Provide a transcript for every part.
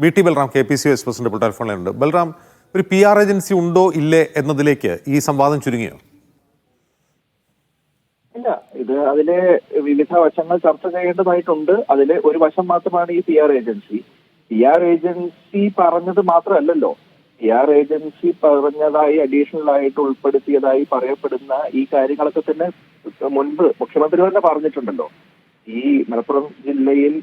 V T Balram KPCO vice president ഇപ്പോൾ ടെലിഫോണിലുണ്ട്. ബൽറാം, ഒരു PR ഏജൻസി ഉണ്ടോ ഇല്ലേ എന്നതിലേക്ക് ഈ സംവാദം ചുരുങ്ങിയോ? ഇല്ല, ഇത് അതിലെ വിവിധ വശങ്ങൾ ചർച്ച ചെയ്യേണ്ടതായിട്ടുണ്ട്. അതിലെ ഒരു വശം മാത്രമാണ് ഈ PR ഏജൻസി. PR ഏജൻസി പറഞ്ഞത് മാത്രമല്ലല്ലോ, PR ഏജൻസി പറഞ്ഞതായി അഡീഷണൽ ആയിട്ട് ഉൾപ്പെടുത്തിയതായി പറയപ്പെടുന്ന ഈ കാര്യങ്ങളൊക്കെ തന്നെ മുൻപ് മുഖ്യമന്ത്രി തന്നെ പറഞ്ഞിട്ടുണ്ടല്ലോ. ഈ മലപ്പുറം ജില്ലയിൽ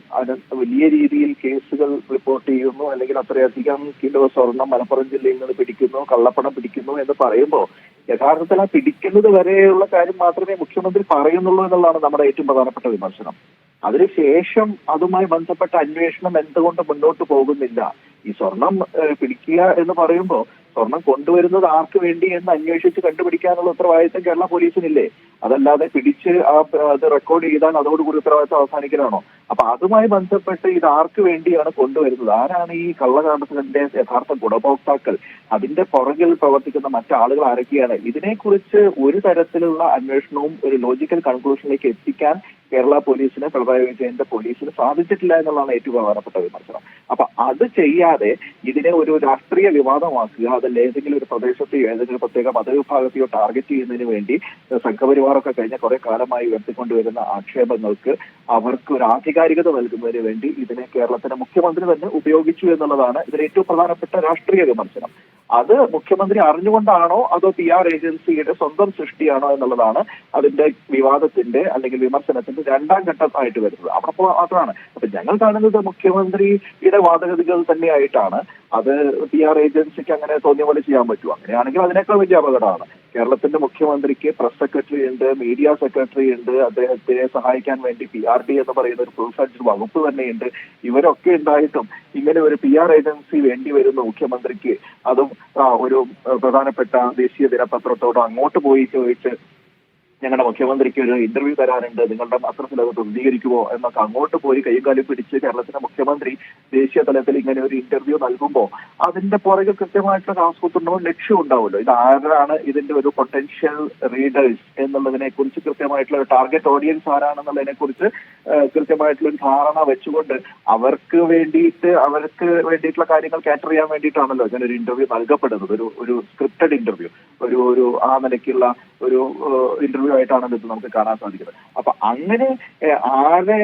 വലിയ രീതിയിൽ കേസുകൾ റിപ്പോർട്ട് ചെയ്യുന്നു, അല്ലെങ്കിൽ അത്രയധികം കിലോ സ്വർണം മലപ്പുറം ജില്ലയിൽ നിന്ന് പിടിക്കുന്നു, കള്ളപ്പണം പിടിക്കുന്നു എന്ന് പറയുമ്പോൾ യഥാർത്ഥത്തിൽ ആ പിടിക്കുന്നത് വരെയുള്ള കാര്യം മാത്രമേ മുഖ്യമന്ത്രി പറയുന്നുള്ളൂ എന്നുള്ളതാണ് നമ്മുടെ ഏറ്റവും പ്രധാനപ്പെട്ട വിമർശനം. അതിനുശേഷം അതുമായി ബന്ധപ്പെട്ട അന്വേഷണം എന്തുകൊണ്ട് മുന്നോട്ട് പോകുന്നില്ല? ഈ സ്വർണം പിടിക്കുക എന്ന് പറയുമ്പോൾ സ്വർണം കൊണ്ടുവരുന്നത് ആർക്ക് വേണ്ടി എന്ന് അന്വേഷിച്ച് കണ്ടുപിടിക്കാനുള്ള ഉത്തരവാദിത്തം കേരള പോലീസിനില്ലേ? അതല്ലാതെ പിടിച്ച് അത് റെക്കോർഡ് ചെയ്താൽ അതോടുകൂടി ഉത്തരവാദിത്തം അവസാനിക്കലാണോ? അപ്പൊ അതുമായി ബന്ധപ്പെട്ട് ഇത് ആർക്ക് വേണ്ടിയാണ് കൊണ്ടുവരുന്നത്? ആരാണ് ഈ കള്ളക്കടത്തിന്റെ യഥാർത്ഥ ഗുണഭോക്താക്കൾ? അതിന്റെ പുറകിൽ പ്രവർത്തിക്കുന്ന മറ്റാളുകൾ ആരൊക്കെയാണ്? ഇതിനെക്കുറിച്ച് ഒരു തരത്തിലുള്ള അന്വേഷണവും ഒരു ലോജിക്കൽ കൺക്ലൂഷനിലേക്ക് എത്തിക്കാൻ കേരള പോലീസിന്, പിണറായി വിജയന്റെ പോലീസിന് സാധിച്ചിട്ടില്ല എന്നുള്ളതാണ് ഏറ്റവും പ്രധാനപ്പെട്ട വിമർശനം. അപ്പൊ അത് ചെയ്യാതെ ഇതിനെ ഒരു രാഷ്ട്രീയ വിവാദമാക്കുക, അതല്ല ഏതെങ്കിലും ഒരു പ്രദേശത്തെയോ ഏതെങ്കിലും പ്രത്യേക മതവിഭാഗത്തെയോ ടാർഗറ്റ് ചെയ്യുന്നതിന് വേണ്ടി സംഘപരിവാറൊക്കെ കഴിഞ്ഞ കുറെ കാലമായി ഉയർത്തിക്കൊണ്ടുവരുന്ന ആക്ഷേപങ്ങൾക്ക് അവർക്ക് ഒരു ആധികാരികത നൽകുന്നതിന് വേണ്ടി ഇതിനെ കേരളത്തിലെ മുഖ്യമന്ത്രി തന്നെ ഉപയോഗിച്ചു എന്നുള്ളതാണ് ഇതിൽ ഏറ്റവും പ്രധാനപ്പെട്ട രാഷ്ട്രീയ വിമർശനം. അത് മുഖ്യമന്ത്രി അറിഞ്ഞുകൊണ്ടാണോ അതോ PR ഏജൻസിയുടെ സ്വന്തം സൃഷ്ടിയാണോ എന്നുള്ളതാണ് അതിന്റെ വിവാദത്തിന്റെ അല്ലെങ്കിൽ വിമർശനത്തിന്റെ രണ്ടാം ഘട്ടമായിട്ട് വരുന്നത്. അവിടെ മാത്രമാണ്. അപ്പൊ ഞങ്ങൾ കാണുന്നത് മുഖ്യമന്ത്രിയുടെ വാദഗതികൾ തന്നെയായിട്ടാണ്. അത് PR ഏജൻസിക്ക് അങ്ങനെ തോന്നിയ പോലെ ചെയ്യാൻ പറ്റുമോ? അങ്ങനെയാണെങ്കിൽ അതിനേക്കാൾ വലിയ അപകടമാണ്. കേരളത്തിന്റെ മുഖ്യമന്ത്രിക്ക് പ്രസ് സെക്രട്ടറി ഉണ്ട്, മീഡിയ സെക്രട്ടറി ഉണ്ട്, അദ്ദേഹത്തെ സഹായിക്കാൻ വേണ്ടി PRD എന്ന് പറയുന്ന ഒരു ഫുൾ ഫ്ലെഡ്ജ്ഡ് വകുപ്പ് തന്നെയുണ്ട്. ഇവരൊക്കെ ഉണ്ടായിട്ടും ഇങ്ങനെ ഒരു PR ഏജൻസി വേണ്ടി വരുന്ന മുഖ്യമന്ത്രിക്ക്, അതും ഒരു പ്രധാനപ്പെട്ട ദേശീയ ദിനപത്രത്തോട് അങ്ങോട്ട് പോയി ചോദിച്ച് ഞങ്ങളുടെ മുഖ്യമന്ത്രിക്ക് ഒരു ഇന്റർവ്യൂ തരാനുണ്ട്, നിങ്ങളുടെ പത്രത്തിൽ അത് പ്രസിദ്ധീകരിക്കുമോ എന്നൊക്കെ അങ്ങോട്ട് പോയി കൈയും കാലും പിടിച്ച് കേരളത്തിലെ മുഖ്യമന്ത്രി ദേശീയ തലത്തിൽ ഇങ്ങനെ ഒരു ഇന്റർവ്യൂ നൽകുമ്പോൾ അതിന്റെ പുറകെ കൃത്യമായിട്ടുള്ള ആസൂത്രണവും ലക്ഷ്യവും ഉണ്ടാവുമല്ലോ. ഇത് ആരാണ് ഇതിന്റെ ഒരു പൊട്ടൻഷ്യൽ റീഡേഴ്സ് എന്നുള്ളതിനെ കുറിച്ച് കൃത്യമായിട്ടുള്ള ടാർഗറ്റ് ഓഡിയൻസ് ആരാണെന്നുള്ളതിനെ കുറിച്ച് കൃത്യമായിട്ടുള്ള ഒരു ധാരണ വെച്ചുകൊണ്ട് അവർക്ക് വേണ്ടിയിട്ടുള്ള കാര്യങ്ങൾ കാറ്റർ ചെയ്യാൻ വേണ്ടിയിട്ടാണല്ലോ ഇങ്ങനെ ഒരു ഇന്റർവ്യൂ നൽകപ്പെടുന്നത്. ഒരു സ്ക്രിപ്റ്റഡ് ഇന്റർവ്യൂ, ഒരു ആ നിലയ്ക്കുള്ള ഒരു ഇന്റർവ്യൂ ആയിട്ടാണ് ഇത് നമുക്ക് കാണാൻ സാധിക്കുന്നത്. അപ്പൊ അങ്ങനെ ആരെ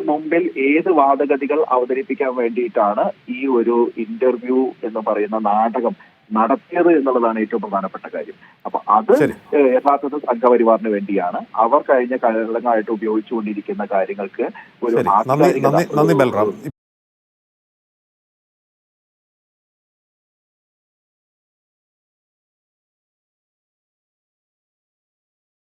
മുമ്പിൽ ഏത് വാദഗതികൾ അവതരിപ്പിക്കാൻ വേണ്ടിയിട്ടാണ് ഈ ഒരു ഇന്റർവ്യൂ എന്ന് പറയുന്ന നാടകം നടത്തിയത് എന്നുള്ളതാണ് ഏറ്റവും പ്രധാനപ്പെട്ട കാര്യം. അപ്പൊ അത് യഥാർത്ഥത്തിൽ സംഘപരിവാറിന് വേണ്ടിയാണ്. അവർ കഴിഞ്ഞ കാലങ്ങളായിട്ട് ഉപയോഗിച്ചുകൊണ്ടിരിക്കുന്ന കാര്യങ്ങൾക്ക് ഒരു നന്ദി ബൽറാം.